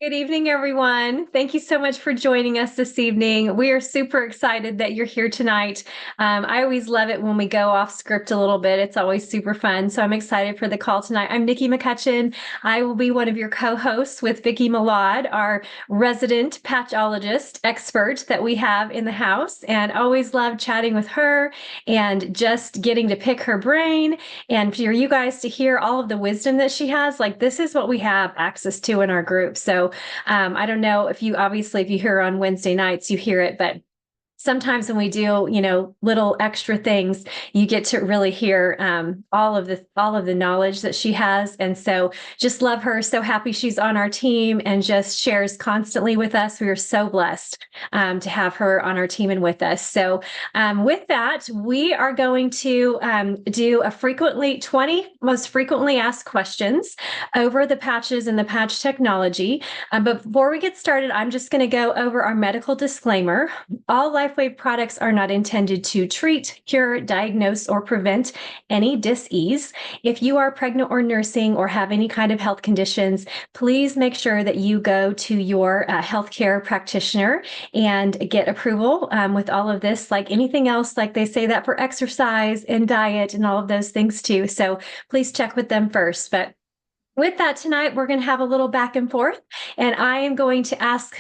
Good evening, everyone. Thank you so much for joining us this evening. We are super excited that you're here tonight. I always love it when we go off script a little bit. It's always super fun. So I'm excited for the call tonight. I'm Nikki McCutchen. I will be one of your co-hosts with Vicki Malad, our resident patchologist expert that we have in the house. And always love chatting with her and just getting to pick her brain and for you guys to hear all of the wisdom that she has. Like, this is what we have access to in our group. So I don't know if you obviously, if you hear on Wednesday nights, you hear it, but sometimes when we do, little extra things, you get to really hear all of the knowledge that she has. And so just love her. So happy she's on our team and just shares constantly with us. We are so blessed to have her on our team and with us. So with that, we are going to do a 20 most frequently asked questions over the patches and the patch technology. But before we get started, I'm just going to go over our medical disclaimer. All LifeWave products are not intended to treat, cure, diagnose, or prevent any dis-ease. If you are pregnant or nursing or have any kind of health conditions, please make sure that you go to your healthcare practitioner and get approval with all of this. Like anything else, like they say that for exercise and diet and all of those things too. So please check with them first. But with that, tonight, we're going to have a little back and forth, and I am going to ask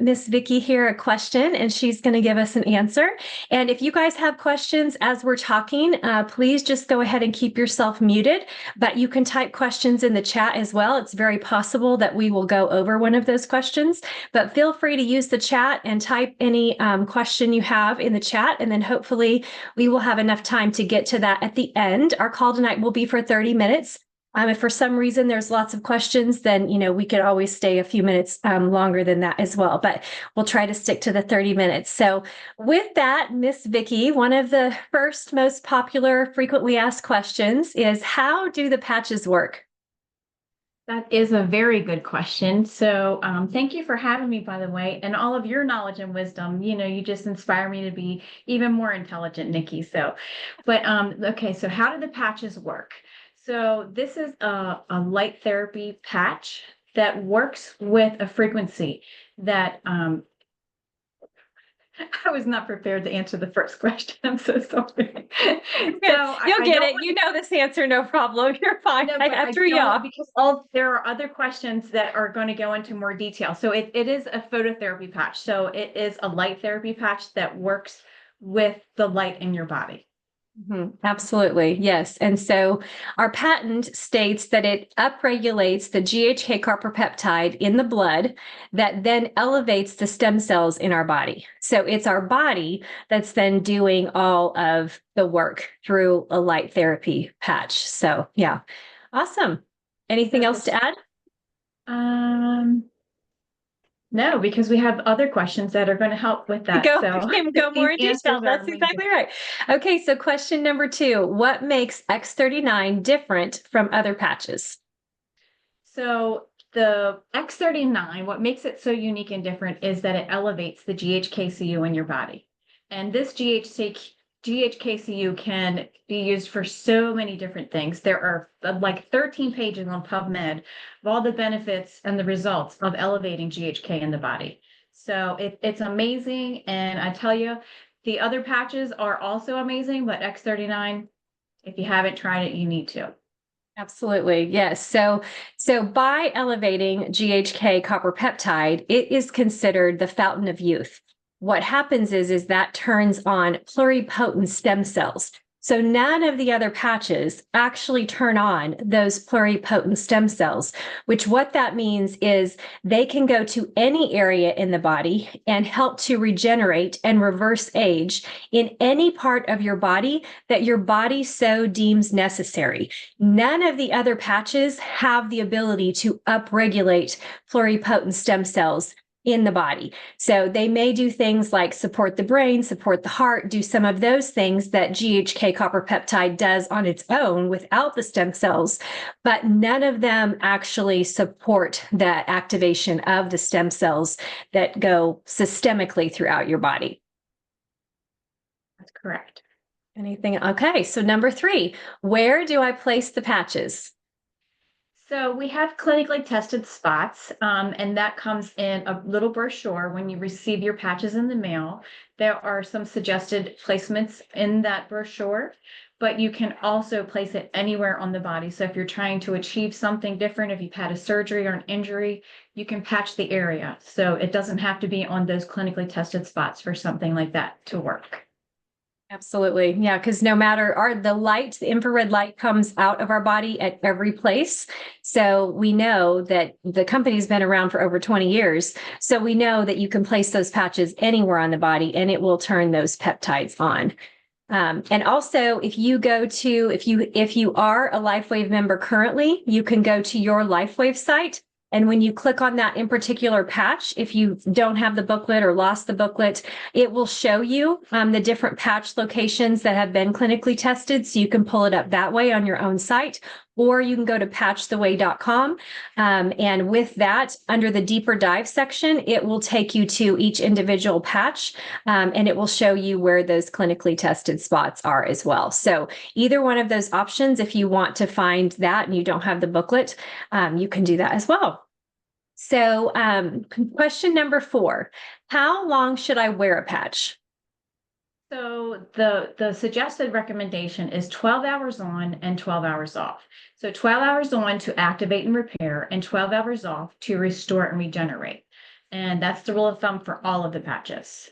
Miss Vicki here a question, and she's going to give us an answer. And if you guys have questions as we're talking, please just go ahead and keep yourself muted, but you can type questions in the chat as well. It's very possible that we will go over one of those questions, but feel free to use the chat and type any question you have in the chat, and then hopefully we will have enough time to get to that at the end. Our call tonight will be for 30 minutes. If for some reason there's lots of questions, then, we could always stay a few minutes longer than that as well, but we'll try to stick to the 30 minutes. So with that, Miss Vicki, one of the first most popular frequently asked questions is, how do the patches work? That is a very good question. So, thank you for having me, by the way, and all of your knowledge and wisdom. You just inspire me to be even more intelligent, Nikki. Okay. So, how do the patches work? So, this is a light therapy patch that works with a frequency that I was not prepared to answer the first question. I'm so sorry. You'll get it. You know this answer, no problem. You're fine. No, I threw you off. because there are other questions that are going to go into more detail. So it is a phototherapy patch. So it is a light therapy patch that works with the light in your body. Absolutely. Yes. And so our patent states that it upregulates the GHK copper peptide in the blood that then elevates the stem cells in our body. So it's our body that's then doing all of the work through a light therapy patch. So, yeah. Awesome. Anything else to add? Um, no, because we have other questions that are going to help with that. Go more in detail. That's exactly right. Okay, so question number 2. What makes X39 different from other patches? So the X39, what makes it so unique and different is that it elevates the GHKCU in your body. And this GHKCU can be used for so many different things. There are like 13 pages on PubMed of all the benefits and the results of elevating GHK in the body. So it's amazing. And I tell you, the other patches are also amazing, but X39, if you haven't tried it, you need to. Absolutely. Yes. So by elevating GHK copper peptide, it is considered the fountain of youth. What happens is that turns on pluripotent stem cells. So none of the other patches actually turn on those pluripotent stem cells, which what that means is they can go to any area in the body and help to regenerate and reverse age in any part of your body that your body so deems necessary. None of the other patches have the ability to upregulate pluripotent stem cells in the body. So they may do things like support the brain, support the heart, do some of those things that GHK copper peptide does on its own without the stem cells, but none of them actually support the activation of the stem cells that go systemically throughout your body. That's correct. Anything? Okay, so number 3, where do I place the patches? So we have clinically tested spots, and that comes in a little brochure when you receive your patches in the mail. There are some suggested placements in that brochure, but you can also place it anywhere on the body. So if you're trying to achieve something different, if you've had a surgery or an injury, you can patch the area. So it doesn't have to be on those clinically tested spots for something like that to work. Absolutely. Yeah, because no matter the infrared light comes out of our body at every place. So we know that the company's been around for over 20 years. So we know that you can place those patches anywhere on the body and it will turn those peptides on. And also, if you are a LifeWave member currently, you can go to your LifeWave site. And when you click on that in particular patch, if you don't have the booklet or lost the booklet, it will show you the different patch locations that have been clinically tested. So you can pull it up that way on your own site, or you can go to patchtheway.com. And with that, under the deeper dive section, it will take you to each individual patch, and it will show you where those clinically tested spots are as well. So either one of those options, if you want to find that and you don't have the booklet, you can do that as well. So question number 4, how long should I wear a patch? So the suggested recommendation is 12 hours on and 12 hours off. So 12 hours on to activate and repair, and 12 hours off to restore and regenerate. And that's the rule of thumb for all of the patches.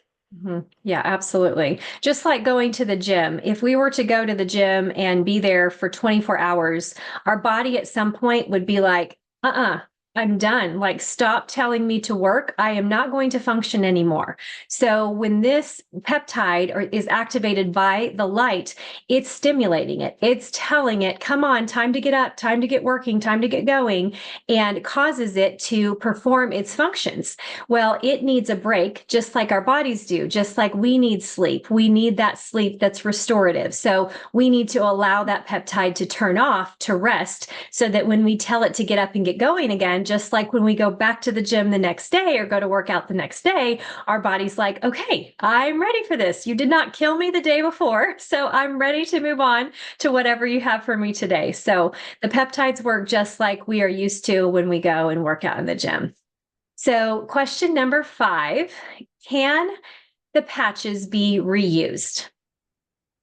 Yeah, absolutely. Just like going to the gym. If we were to go to the gym and be there for 24 hours, our body at some point would be like, I'm done. Like, stop telling me to work. I am not going to function anymore. So when this peptide is activated by the light, it's stimulating it. It's telling it, come on, time to get up, time to get working, time to get going, and causes it to perform its functions. Well, it needs a break, just like our bodies do, just like we need sleep. We need that sleep that's restorative. So we need to allow that peptide to turn off, to rest, so that when we tell it to get up and get going again, just like when we go back to the gym the next day or go to work out the next day, our body's like, okay, I'm ready for this. You did not kill me the day before, so I'm ready to move on to whatever you have for me today. So the peptides work just like we are used to when we go and work out in the gym. So question number 5, can the patches be reused?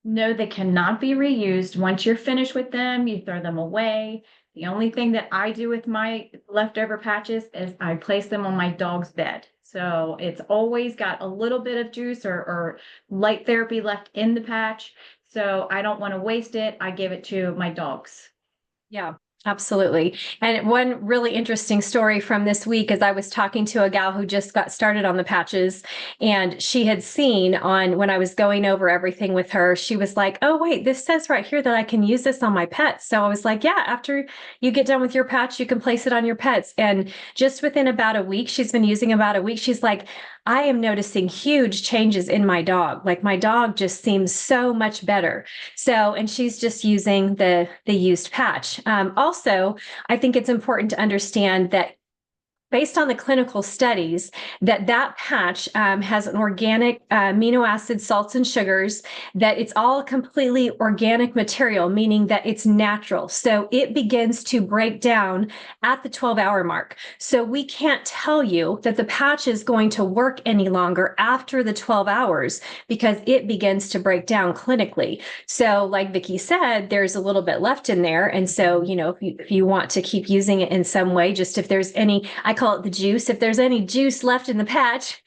No, they cannot be reused. Once you're finished with them, you throw them away. The only thing that I do with my leftover patches is I place them on my dog's bed. So it's always got a little bit of juice or light therapy left in the patch. So I don't want to waste it. I give it to my dogs. Yeah, absolutely. And one really interesting story from this week is I was talking to a gal who just got started on the patches, and she had seen when I was going over everything with her, she was like, oh, wait, this says right here that I can use this on my pets. So I was like, yeah, after you get done with your patch, you can place it on your pets. And just within about a week, she's been using about a week. She's like, I am noticing huge changes in my dog. Like, my dog just seems so much better. So, and she's just using the used patch. Also, I think it's important to understand that based on the clinical studies, that patch has an organic amino acid, salts, and sugars, that it's all completely organic material, meaning that it's natural. So it begins to break down at the 12-hour mark. So we can't tell you that the patch is going to work any longer after the 12 hours because it begins to break down clinically. So like Vicki said, there's a little bit left in there. And so, if you want to keep using it in some way, just if there's any, I call it the juice. If there's any juice left in the patch,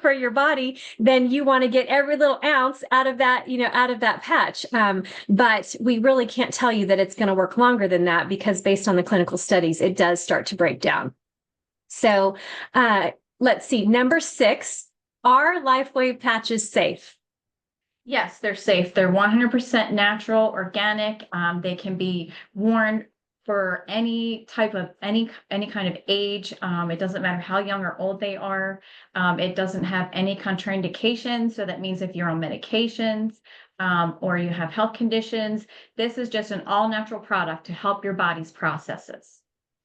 for your body, then you want to get every little ounce out of that, out of that patch. But we really can't tell you that it's going to work longer than that because based on the clinical studies, it does start to break down. So let's see. Number 6, are LifeWave patches safe? Yes, they're safe. They're 100% natural, organic. They can be worn for any type of any kind of age. It doesn't matter how young or old they are. It doesn't have any contraindications. So that means if you're on medications or you have health conditions, this is just an all natural product to help your body's processes.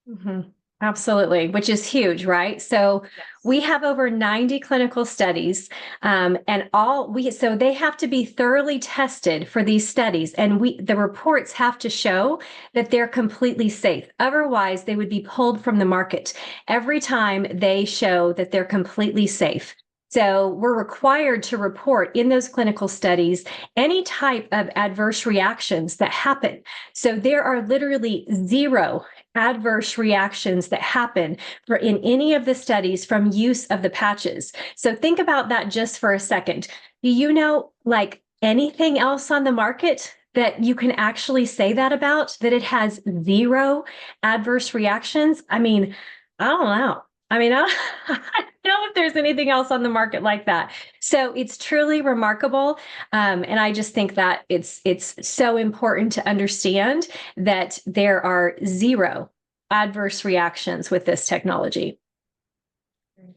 Mm-hmm. Absolutely, which is huge, right? So Yes. we have over 90 clinical studies, so they have to be thoroughly tested for these studies, and the reports have to show that they're completely safe. Otherwise, they would be pulled from the market every time they show that they're completely safe. So we're required to report in those clinical studies any type of adverse reactions that happen. So there are literally zero adverse reactions that happen in any of the studies from use of the patches. So think about that just for a second. Do you know like anything else on the market that you can actually say that about, that it has zero adverse reactions? I mean, I don't know. I don't know if there's anything else on the market like that. So it's truly remarkable. And I just think that it's so important to understand that there are zero adverse reactions with this technology.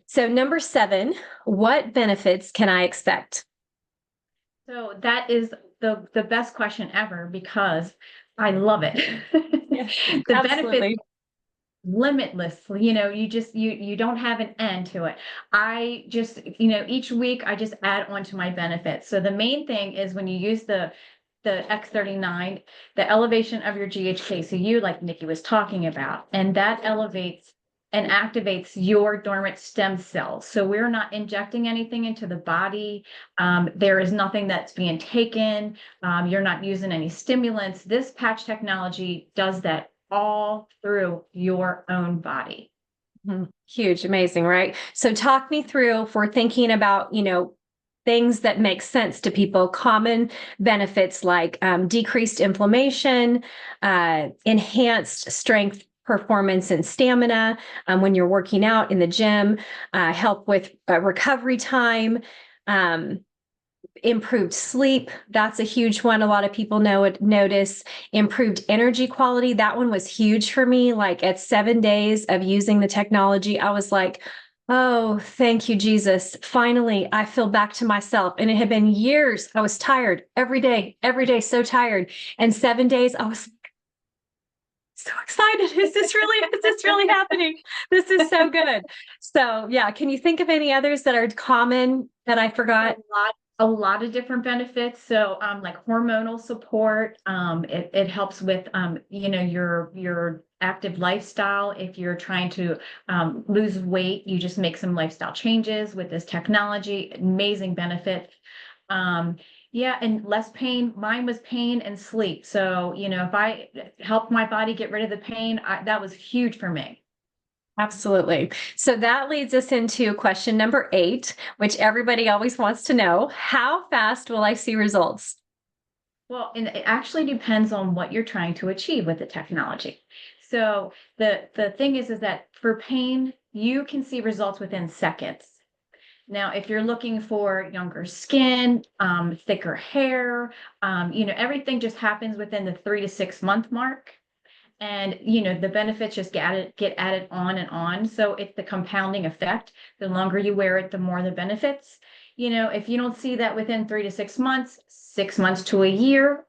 So number 7, what benefits can I expect? So that is the best question ever because I love it. Yes, The benefits absolutely. limitless. You don't have an end to it. I just, each week I just add on to my benefits. So the main thing is when you use the X39, the elevation of your GHKCU, like Nikki was talking about, and that elevates and activates your dormant stem cells. So we're not injecting anything into the body. There is nothing that's being taken. You're not using any stimulants. This patch technology does that all through your own body. Huge, amazing, right? So talk me through, if we're thinking about, things that make sense to people, common benefits like decreased inflammation, enhanced strength, performance, and stamina when you're working out in the gym, help with recovery time, um, improved sleep. That's a huge one. A lot of people notice improved energy quality. That one was huge for me. Like at 7 days of using the technology, I was like, oh, thank you, Jesus. Finally, I feel back to myself. And it had been years. I was tired every day, so tired. And 7 days, I was so excited. Is this really happening? This is so good. So yeah, can you think of any others that are common that I forgot? A lot of different benefits. So like hormonal support, it helps with your active lifestyle. If you're trying to lose weight, you just make some lifestyle changes with this technology. Amazing benefit. Yeah, and less pain. Mine was pain and sleep. So, if I helped my body get rid of the pain, that was huge for me. Absolutely. So that leads us into question number 8, which everybody always wants to know. How fast will I see results? Well, and it actually depends on what you're trying to achieve with the technology. So the thing is that for pain, you can see results within seconds. Now, if you're looking for younger skin, thicker hair, everything just happens within the 3 to 6 month mark. And the benefits just get added on and on. So it's the compounding effect. The longer you wear it, the more the benefits. If you don't see that within 3 to 6 months, 6 months to a year,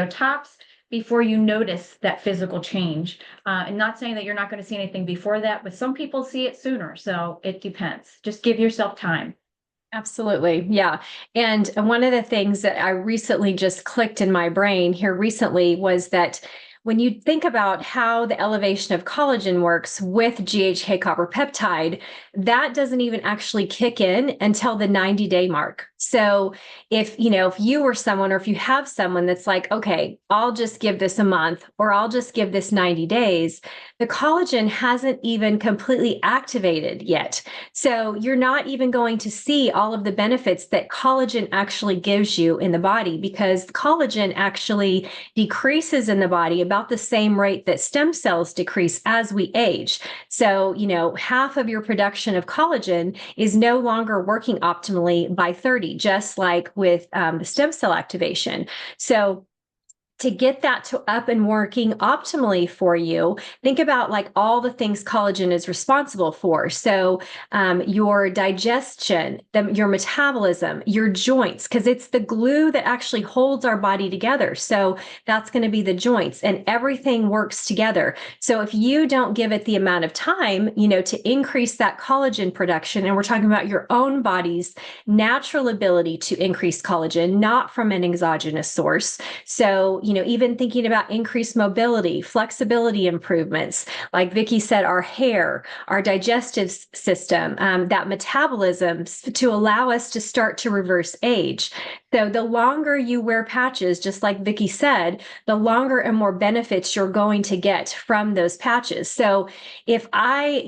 tops, before you notice that physical change. And not saying that you're not going to see anything before that, but some people see it sooner. So it depends. Just give yourself time. Absolutely. Yeah. And one of the things that I recently just clicked in my brain here recently was that when you think about how the elevation of collagen works with GHK copper peptide, that doesn't even actually kick in until the 90-day mark. So if you were someone, or if you have someone that's like, okay, I'll just give this a month, or I'll just give this 90 days, the collagen hasn't even completely activated yet. So you're not even going to see all of the benefits that collagen actually gives you in the body, because collagen actually decreases in the body about the same rate that stem cells decrease as we age. So, half of your production of collagen is no longer working optimally by 30, just like with the stem cell activation. So to get that to up and working optimally for you, think about like all the things collagen is responsible for. So your digestion, your metabolism, your joints, because it's the glue that actually holds our body together. So that's going to be the joints, and everything works together. So if you don't give it the amount of time, to increase that collagen production, and we're talking about your own body's natural ability to increase collagen, not from an exogenous source. So, even thinking about increased mobility, flexibility improvements, like Vicki said, our hair, our digestive system, that metabolism to allow us to start to reverse age. So the longer you wear patches, just like Vicki said, the longer and more benefits you're going to get from those patches. So if I,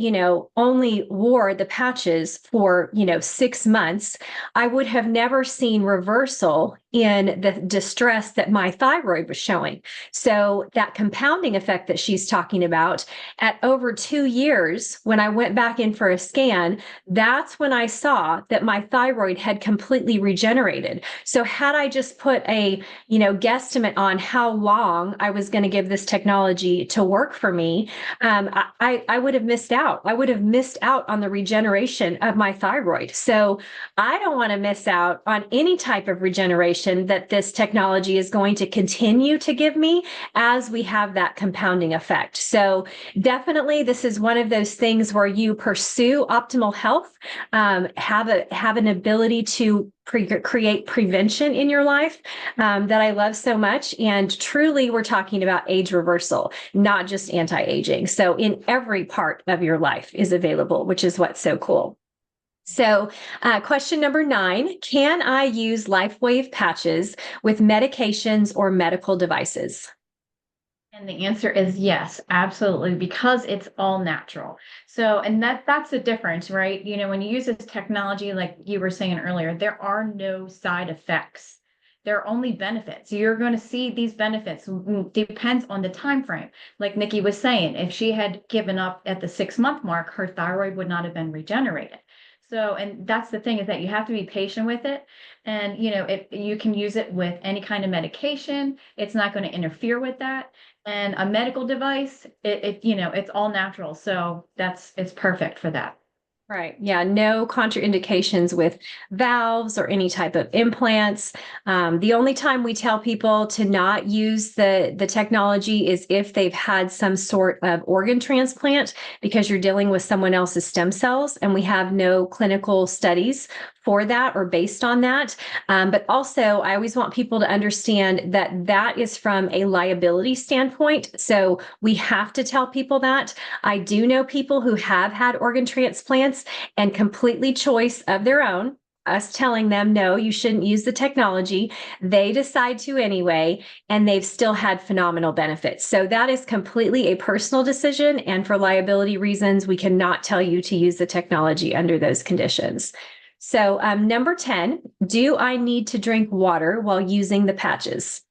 only wore the patches for, 6 months, I would have never seen reversal in the distress that my thyroid was showing. So that compounding effect that she's talking about, at over 2 years, when I went back in for a scan, that's when I saw that my thyroid had completely regenerated. So had I just put a, guesstimate on how long I was going to give this technology to work for me, I would have missed out. I would have missed out on the regeneration of my thyroid. So I don't want to miss out on any type of regeneration that this technology is going to continue to give me as we have that compounding effect. So definitely, this is one of those things where you pursue optimal health, have an ability to create prevention in your life that I love so much. And truly, we're talking about age reversal, not just anti-aging. So in every part of your life is available, which is what's so cool. So question number 9, can I use LifeWave patches with medications or medical devices? And the answer is yes, absolutely, because it's all natural. So, and that's the difference, right? When you use this technology, like you were saying earlier, there are no side effects. There are only benefits. You're going to see these benefits. Depends on the time frame. Like Nikki was saying, if she had given up at the 6-month mark, her thyroid would not have been regenerated. So, and that's the thing, is that you have to be patient with it. And, you can use it with any kind of medication. It's not going to interfere with that. And a medical device, it's all natural. So it's perfect for that. Right. Yeah. No contraindications with valves or any type of implants. The only time we tell people to not use the technology is if they've had some sort of organ transplant, because you're dealing with someone else's stem cells, and we have no clinical studies for that or based on that. But also, I always want people to understand that that is from a liability standpoint. So we have to tell people that. I do know people who have had organ transplants, and completely choice of their own, us telling them, no, you shouldn't use the technology. They decide to anyway, and they've still had phenomenal benefits. So that is completely a personal decision. And for liability reasons, we cannot tell you to use the technology under those conditions. So number 10, do I need to drink water while using the patches?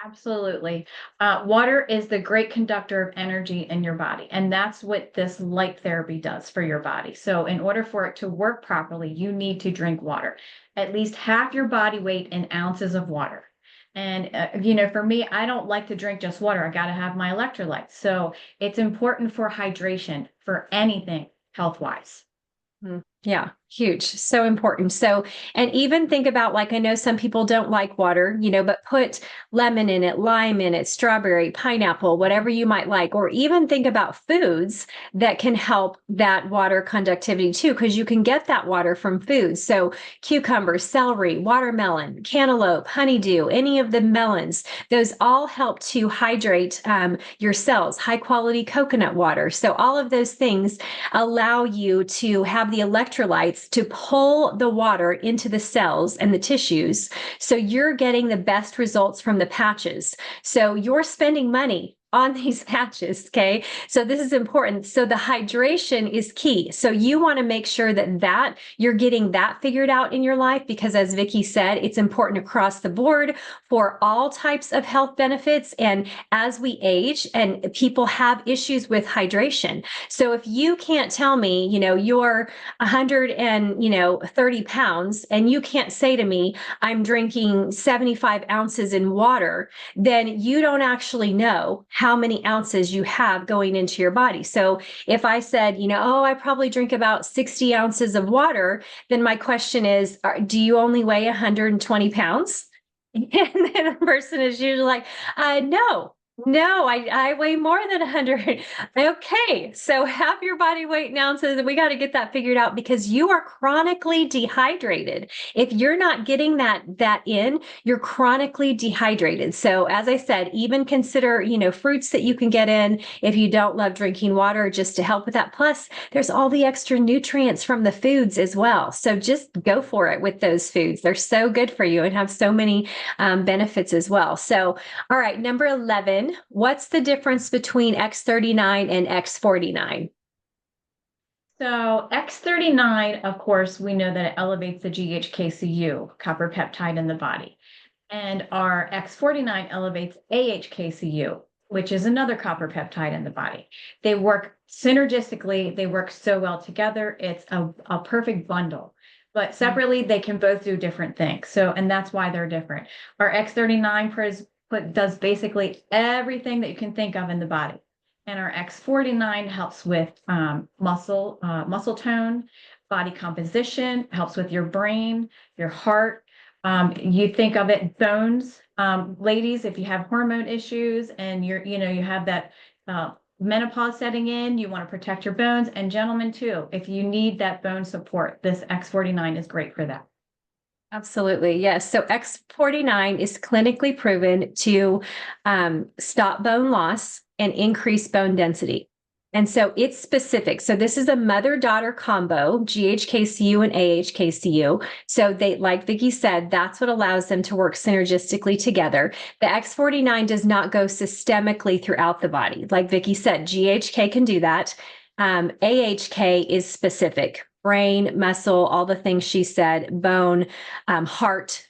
Absolutely. Water is the great conductor of energy in your body, and that's what this light therapy does for your body. So in order for it to work properly, you need to drink water, at least half your body weight in ounces of water. And, for me, I don't like to drink just water. I got to have my electrolytes. So it's important for hydration for anything health-wise. Yeah, huge. So important. So, and even think about, like, I know some people don't like water, but put lemon in it, lime in it, strawberry, pineapple, whatever you might like, or even think about foods that can help that water conductivity too, because you can get that water from foods. So cucumber, celery, watermelon, cantaloupe, honeydew, any of the melons, those all help to hydrate your cells, high quality coconut water. So all of those things allow you to have the electrolytes to pull the water into the cells and the tissues. So you're getting the best results from the patches. So you're spending money on these patches. Okay. So this is important. So the hydration is key. So you want to make sure that you're getting that figured out in your life, because as Vicki said, it's important across the board for all types of health benefits. And as we age and people have issues with hydration. So if you can't tell me, you're 130 pounds and you can't say to me, I'm drinking 75 ounces in water, then you don't actually know how many ounces you have going into your body. So if I said, I probably drink about 60 ounces of water, then my question is, do you only weigh 120 pounds? And then the person is usually like, no, I weigh more than 100. Okay, so have your body weight in ounces, and we got to get that figured out, because you are chronically dehydrated. If you're not getting that in, you're chronically dehydrated. So as I said, even consider, fruits that you can get in if you don't love drinking water, just to help with that. Plus, there's all the extra nutrients from the foods as well. So just go for it with those foods. They're so good for you and have so many benefits as well. So, all right, number 11. What's the difference between X39 and X49? So X39, of course, we know that it elevates the GHKCU, copper peptide in the body. And our X49 elevates AHKCU, which is another copper peptide in the body. They work synergistically. They work so well together. It's a perfect bundle. But separately, they can both do different things. So, and that's why they're different. Our X39 does basically everything that you can think of in the body. And our X49 helps with muscle tone, body composition, helps with your brain, your heart. You think of it, bones. Ladies, if you have hormone issues and you have that menopause setting in, you want to protect your bones. And gentlemen too, if you need that bone support, this X49 is great for that. Absolutely. Yes. So X49 is clinically proven to stop bone loss and increase bone density. And so it's specific. So this is a mother-daughter combo, GHKCU and AHKCU. So they, like Vicki said, that's what allows them to work synergistically together. The X49 does not go systemically throughout the body. Like Vicki said, GHK can do that. AHK is specific. Brain, muscle, all the things she said, bone, heart.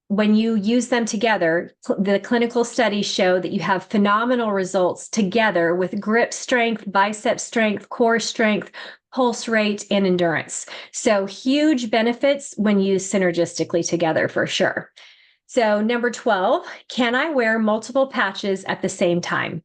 When you use them together, the clinical studies show that you have phenomenal results together with grip strength, bicep strength, core strength, pulse rate, and endurance. So huge benefits when used synergistically together for sure. So number 12, can I wear multiple patches at the same time?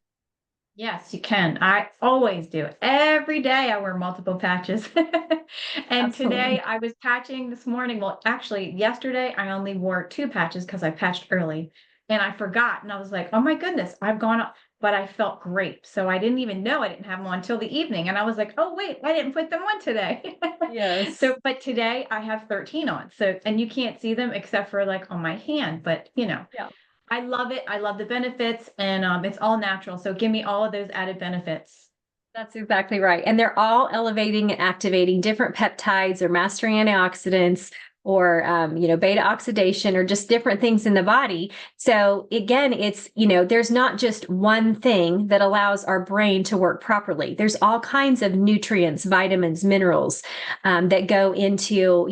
Yes, you can. I always do. Every day I wear multiple patches. And Absolutely. today I was patching this morning. Well, actually, yesterday I only wore 2 patches because I patched early and I forgot. And I was like, oh my goodness, I've gone up, but I felt great. So I didn't even know I didn't have them on until the evening. And I was like, oh, wait, I didn't put them on today. Yes. So, but today I have 13 on. So, and you can't see them except for like on my hand, but Yeah. I love it. I love the benefits, and it's all natural. So give me all of those added benefits. That's exactly right. And they're all elevating and activating different peptides or mastering antioxidants or, beta oxidation or just different things in the body. So again, it's, there's not just one thing that allows our brain to work properly. There's all kinds of nutrients, vitamins, minerals that go into,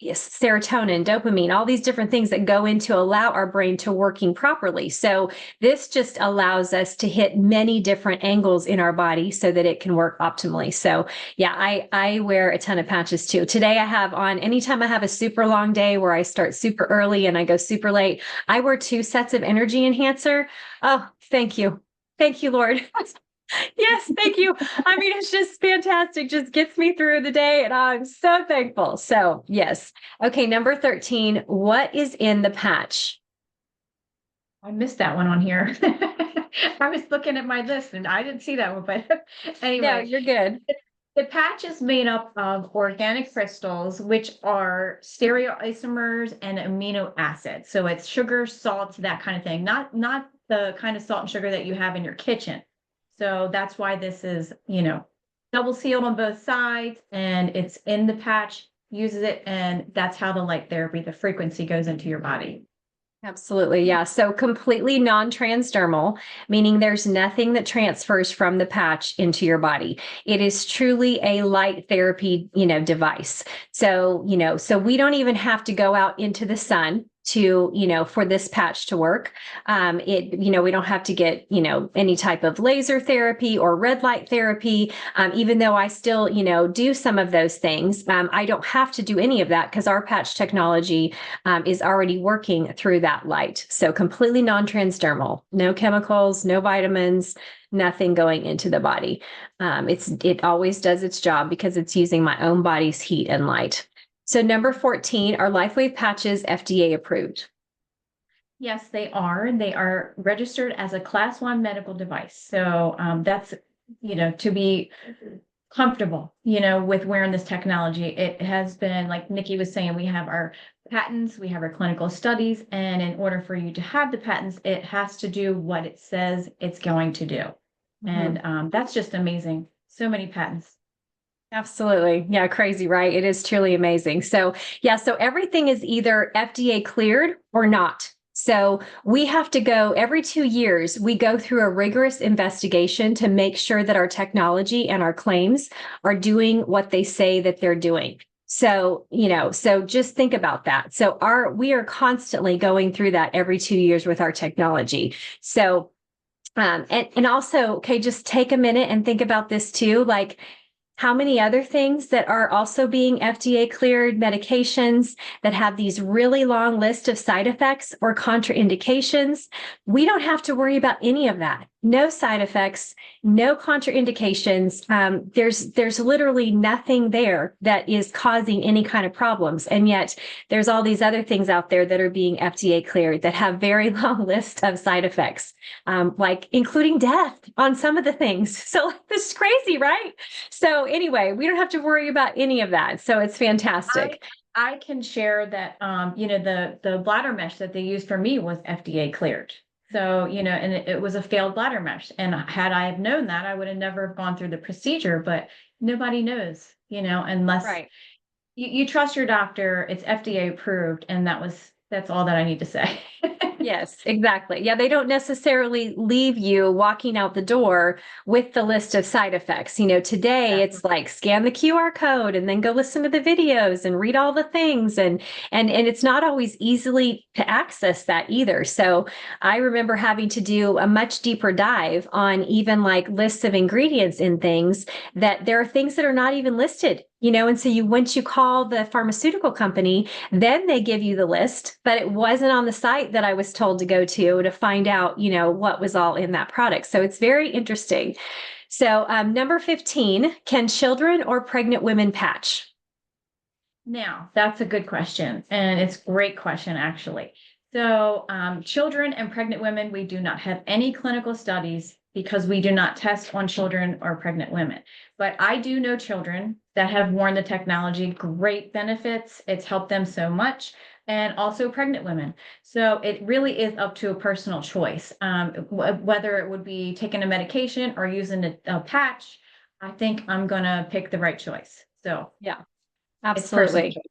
serotonin, dopamine, all these different things that go into allow our brain to working properly. So this just allows us to hit many different angles in our body so that it can work optimally. So yeah, I wear a ton of patches too. Today I have on, anytime I have a super long day where I start super early and I go super late, I wear 2 sets of energy enhancer. Oh, thank you. Thank you, Lord. Yes, thank you. I mean, it's just fantastic. Just gets me through the day and I'm so thankful. So yes. Okay. Number 13, what is in the patch? I missed that one on here. I was looking at my list and I didn't see that one, but No, anyway, you're good. the patch is made up of organic crystals, which are stereoisomers and amino acids. So it's sugar, salt, that kind of thing, not the kind of salt and sugar that you have in your kitchen. So that's why this is, double sealed on both sides and it's in the patch, uses it, and that's how the light therapy, the frequency goes into your body. Absolutely. Yeah. So completely non-transdermal, meaning there's nothing that transfers from the patch into your body. It is truly a light therapy, device. So, so we don't even have to go out into the sun to, for this patch to work. We don't have to get, any type of laser therapy or red light therapy. Even though I still, do some of those things, I don't have to do any of that because our patch technology is already working through that light. So completely non-transdermal, no chemicals, no vitamins, nothing going into the body. It always does its job because it's using my own body's heat and light. So number 14, are LifeWave patches FDA approved? Yes, they are. They are registered as a class 1 medical device. So that's, to be comfortable, with wearing this technology. It has been, like Nikki was saying, we have our patents, we have our clinical studies, and in order for you to have the patents, it has to do what it says it's going to do. Mhm. And that's just amazing. So many patents. Absolutely. Yeah, crazy, right? It is truly amazing. So, yeah, so everything is either FDA cleared or not. So, we have to go every 2 years, we go through a rigorous investigation to make sure that our technology and our claims are doing what they say that they're doing. So, so just think about that. So, we are constantly going through that every 2 years with our technology. So, and also, okay, just take a minute and think about this too. Like, how many other things that are also being FDA cleared medications that have these really long list of side effects or contraindications? We don't have to worry about any of that. No side effects, no contraindications. There's literally nothing there that is causing any kind of problems. And yet there's all these other things out there that are being FDA cleared that have very long list of side effects, like including death on some of the things. So this is crazy, right? So anyway, we don't have to worry about any of that. So it's fantastic. I can share that, the bladder mesh that they used for me was FDA cleared. So, and it was a failed bladder mesh. And had I have known that, I would have never gone through the procedure, but nobody knows, unless Right. you trust your doctor, it's FDA approved. And that's all that I need to say. Yes, exactly. Yeah, they don't necessarily leave you walking out the door with the list of side effects. Today Yeah. it's like scan the QR code and then go listen to the videos and read all the things, and it's not always easily to access that either. So I remember having to do a much deeper dive on even like lists of ingredients in things that there are things that are not even listed. And so once you call the pharmaceutical company, then they give you the list, but it wasn't on the site that I was told to go to find out, what was all in that product. So it's very interesting. So number 15, can children or pregnant women patch? Now, that's a good question. And it's a great question, actually. So, children and pregnant women, we do not have any clinical studies because we do not test on children or pregnant women. But I do know children that have worn the technology, great benefits. It's helped them so much. And also pregnant women. So it really is up to a personal choice. Whether it would be taking a medication or using a patch, I think I'm going to pick the right choice. So Yeah, it's personal. absolutely.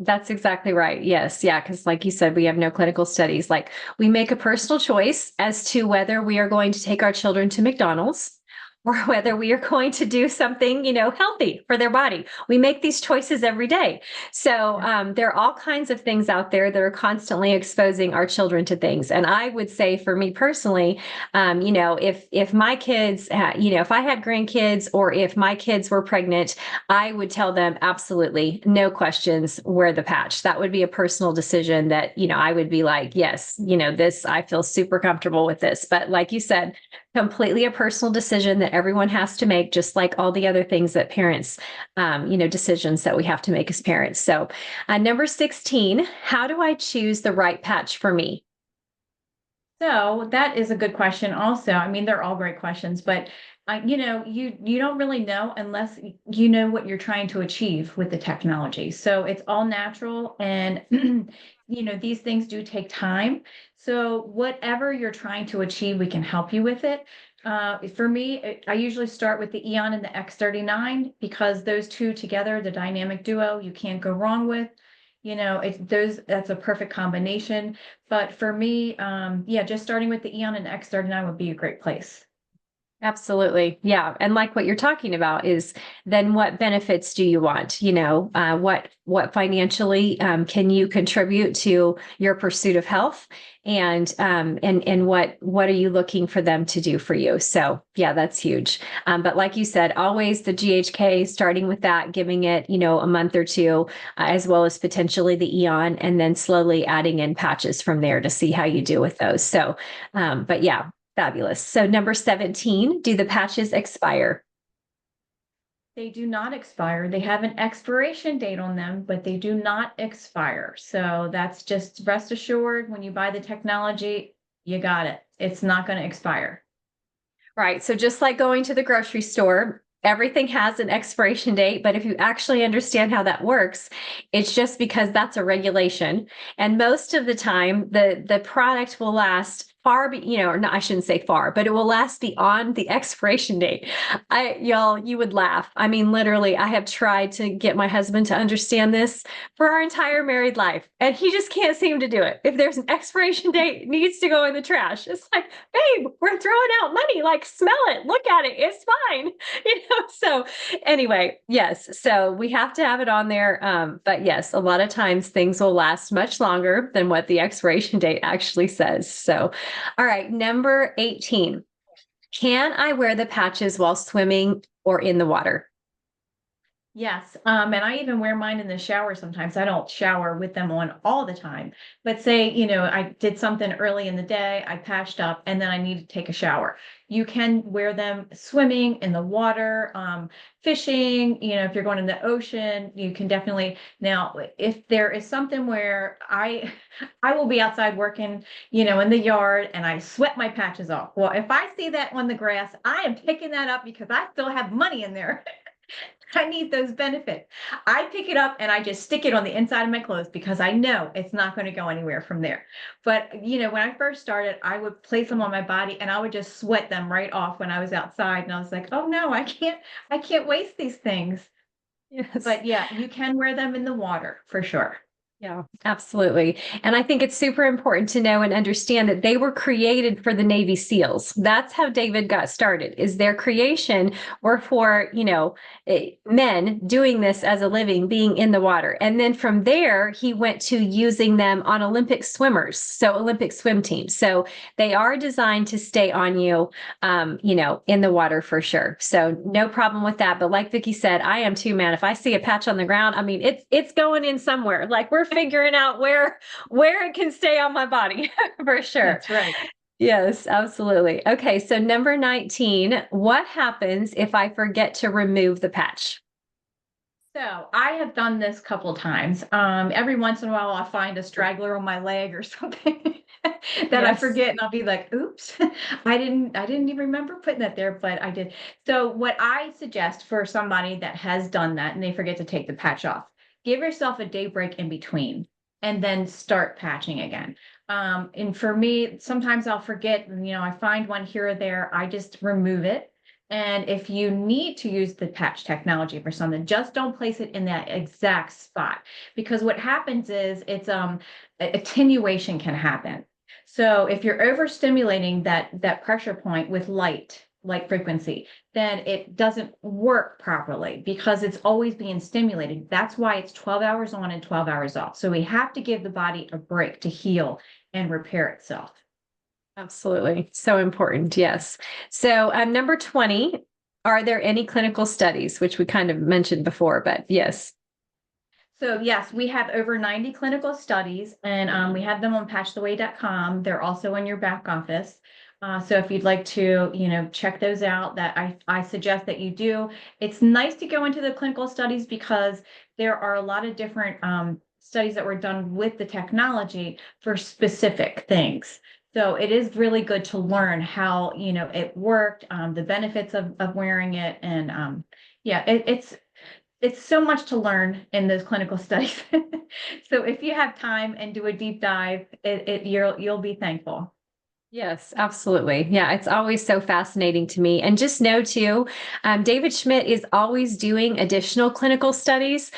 That's exactly right. Yes. Yeah. Because, like you said, we have no clinical studies. Like, we make a personal choice as to whether we are going to take our children to McDonald's or whether we are going to do something, healthy for their body. We make these choices every day. So there are all kinds of things out there that are constantly exposing our children to things. And I would say, for me personally, if my kids, if I had grandkids or if my kids were pregnant, I would tell them absolutely, no questions, wear the patch. That would be a personal decision that, I would be like, yes, this, I feel super comfortable with this. But like you said, completely a personal decision that everyone has to make, just like all the other things that parents, decisions that we have to make as parents. So, number 16, how do I choose the right patch for me? So that is a good question also. I mean, they're all great questions, but you don't really know unless you know what you're trying to achieve with the technology. So it's all natural and these things do take time. So whatever you're trying to achieve, we can help you with it. For me, I usually start with the Eon and the X39 because those two together, the dynamic duo, you can't go wrong with. That's a perfect combination. But for me, yeah, just starting with the Eon and X39 would be a great place. Absolutely. Yeah. And like what you're talking about is then what benefits do you want? What financially can you contribute to your pursuit of health? And what are you looking for them to do for you? So yeah, that's huge. But like you said, always the GHK, starting with that, giving it, a month or two, as well as potentially the Eon, and then slowly adding in patches from there to see how you do with those. So, but yeah, fabulous. So number 17, do the patches expire? They do not expire. They have an expiration date on them, but they do not expire. So that's just rest assured when you buy the technology, you got it. It's not going to expire. Right. So just like going to the grocery store, everything has an expiration date, but if you actually understand how that works, it's just because that's a regulation. And most of the time, the product will last far, or not, I shouldn't say far, but it will last beyond the expiration date. Y'all, you would laugh. I mean, literally, I have tried to get my husband to understand this for our entire married life, and he just can't seem to do it. If there's an expiration date, it needs to go in the trash. It's like, babe, we're throwing out money. Like, smell it, look at it, it's fine. So anyway, yes, so we have to have it on there. But yes, a lot of times things will last much longer than what the expiration date actually says. So, all right, number 18. Can I wear the patches while swimming or in the water? Yes. And I even wear mine in the shower sometimes. I don't shower with them on all the time, but say, I did something early in the day, I patched up, and then I need to take a shower. You can wear them swimming in the water, fishing, if you're going in the ocean, you can definitely. Now, if there is something where I I will be outside working, in the yard and I sweat my patches off. Well, if I see that on the grass, I am picking that up because I still have money in there. I need those benefits. I pick it up and I just stick it on the inside of my clothes because I know it's not going to go anywhere from there. But, when I first started, I would place them on my body and I would just sweat them right off when I was outside. And I was like, oh no, I can't waste these things. Yes. But yeah, you can wear them in the water for sure. Yeah, absolutely. And I think it's super important to know and understand that they were created for the Navy SEALs. That's how David got started, is their creation or for, men doing this as a living, being in the water. And then from there, he went to using them on Olympic swimmers. So Olympic swim teams. So they are designed to stay on you, in the water for sure. So no problem with that. But like Vicki said, I am too, man. If I see a patch on the ground, I mean, it's going in somewhere. Like we're figuring out where it can stay on my body for sure. That's right. Yes, absolutely. Okay, so number 19, what happens if I forget to remove the patch? So I have done this a couple times. Every once in a while, I'll find a straggler on my leg or something that I Yes. forget, and I'll be like, "Oops, I didn't even remember putting that there, but I did." So what I suggest for somebody that has done that and they forget to take the patch off, give yourself a day break in between, and then start patching again. And for me, sometimes I'll forget. I find one here or there. I just remove it, and if you need to use the patch technology for something, just don't place it in that exact spot, because what happens is it's attenuation can happen. So if you're overstimulating that pressure point with light frequency, then it doesn't work properly because it's always being stimulated. That's why it's 12 hours on and 12 hours off. So we have to give the body a break to heal and repair itself. Absolutely. So important. Yes. So, number 20, are there any clinical studies, which we kind of mentioned before, but yes. So yes, we have over 90 clinical studies, and we have them on patchtheway.com. They're also in your back office. So if you'd like to, check those out, that I suggest that you do. It's nice to go into the clinical studies because there are a lot of different studies that were done with the technology for specific things. So it is really good to learn how, it worked, the benefits of wearing it. And yeah, it's so much to learn in those clinical studies. So if you have time and do a deep dive, you'll be thankful. Yes, absolutely. Yeah, it's always so fascinating to me. And just know too, David Schmidt is always doing additional clinical studies,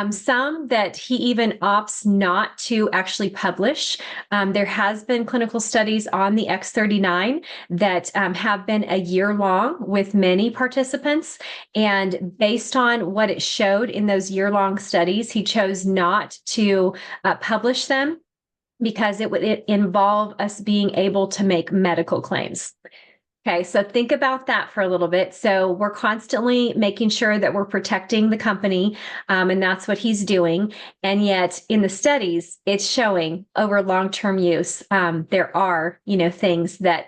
some that he even opts not to actually publish. There has been clinical studies on the X39 that have been a year long with many participants. And based on what it showed in those year-long studies, he chose not to publish them because it would involve us being able to make medical claims. Okay, so think about that for a little bit. So we're constantly making sure that we're protecting the company, and that's what he's doing. And yet, in the studies, it's showing over long-term use, there are, things that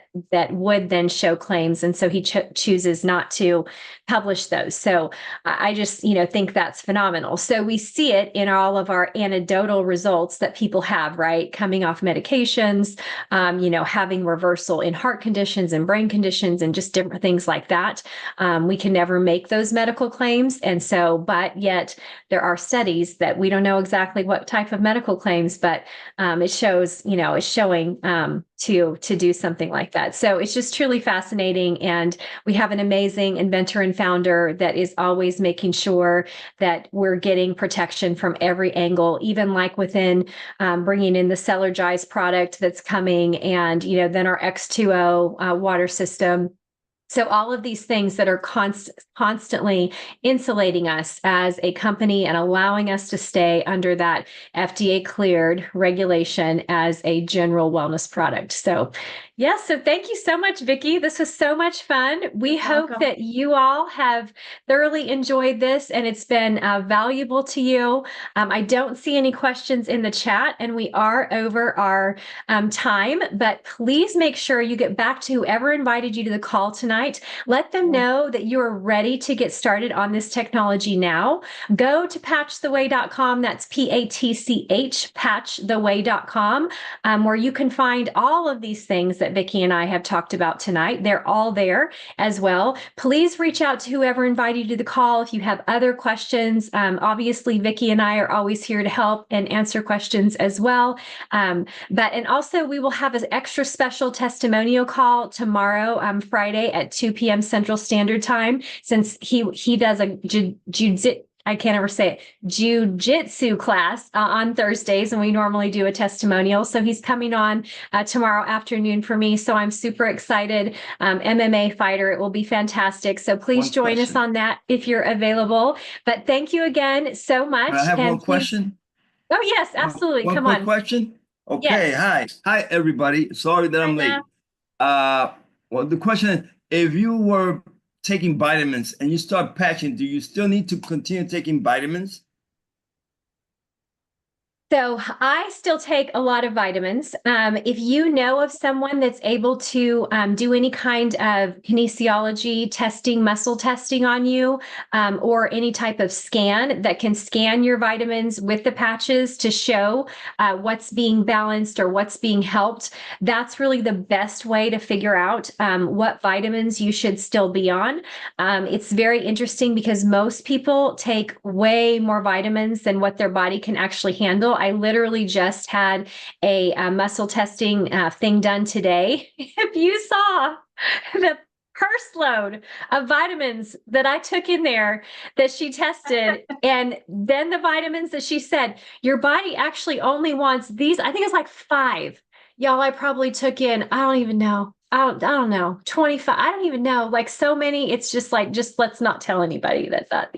would then show claims, and so he chooses not to publish those. So I just, think that's phenomenal. So we see it in all of our anecdotal results that people have, right, coming off medications, having reversal in heart conditions and brain conditions and just different things like that. We can never make those medical claims. And so, but yet there are studies that we don't know exactly what type of medical claims, but it shows, it's showing to do something like that. So it's just truly fascinating. And we have an amazing inventor and founder that is always making sure that we're getting protection from every angle, even like within bringing in the Cellergize product that's coming, and then our X2O water system. So all of these things that are constantly insulating us as a company and allowing us to stay under that FDA cleared regulation as a general wellness product. So yes, so thank you so much, Vicki. This was so much fun. We hope that you all have thoroughly enjoyed this and it's been valuable to you. I don't see any questions in the chat, and we are over our time, but please make sure you get back to whoever invited you to the call tonight. Let them know that you are ready to get started on this technology now. Go to patchtheway.com. That's PATCH, patchtheway.com, where you can find all of these things that Vicki and I have talked about tonight. They're all there as well. Please reach out to whoever invited you to the call if you have other questions. Obviously, Vicki and I are always here to help and answer questions as well. And also we will have an extra special testimonial call tomorrow, Friday at 2 p.m. Central Standard Time, since he does a I can't ever say it, jujitsu class on Thursdays, and we normally do a testimonial. So he's coming on tomorrow afternoon for me. So I'm super excited. MMA fighter. It will be fantastic. So please join us on that if you're available. But thank you again so much. I have one question. Oh, yes, absolutely. Come on. One question. Okay. Yes. Hi, everybody. Sorry that I'm late. Well, the question is, if you were taking vitamins and you start patching, do you still need to continue taking vitamins? So I still take a lot of vitamins. If you know of someone that's able to do any kind of kinesiology testing, muscle testing on you, or any type of scan that can scan your vitamins with the patches to show what's being balanced or what's being helped, that's really the best way to figure out what vitamins you should still be on. It's very interesting because most people take way more vitamins than what their body can actually handle. I literally just had a muscle testing thing done today. If you saw the purse load of vitamins that I took in there that she tested, and then the vitamins that she said, your body actually only wants these, I think it's like 5. Y'all, I probably took in, I don't even know. I don't know, 25. I don't even know, like so many. It's just like, just let's not tell anybody that.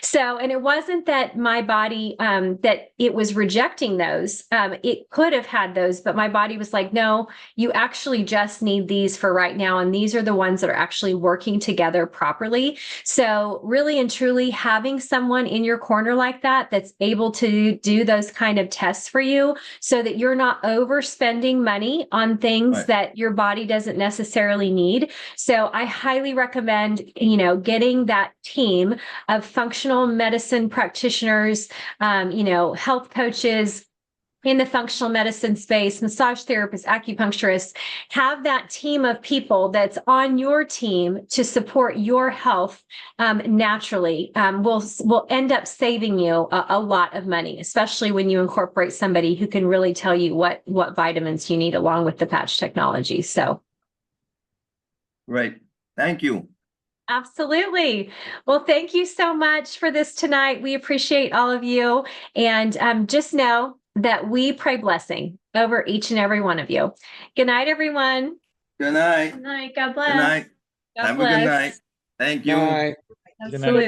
So, and it wasn't that my body, that it was rejecting those. It could have had those, but my body was like, no, you actually just need these for right now. And these are the ones that are actually working together properly. So really and truly having someone in your corner like that, that's able to do those kind of tests for you so that you're not overspending money on things that your body doesn't necessarily need. So I highly recommend, getting that team of functional medicine practitioners, health coaches, in the functional medicine space, massage therapists, acupuncturists, have that team of people that's on your team to support your health naturally, will end up saving you a lot of money, especially when you incorporate somebody who can really tell you what vitamins you need along with the patch technology. So. Great. Thank you. Absolutely. Well, thank you so much for this tonight. We appreciate all of you. And just know that we pray blessing over each and every one of you. Good night, everyone. Good night. Good night. God bless. Good night. God Have bless. a good night. Thank you. Bye. Absolutely.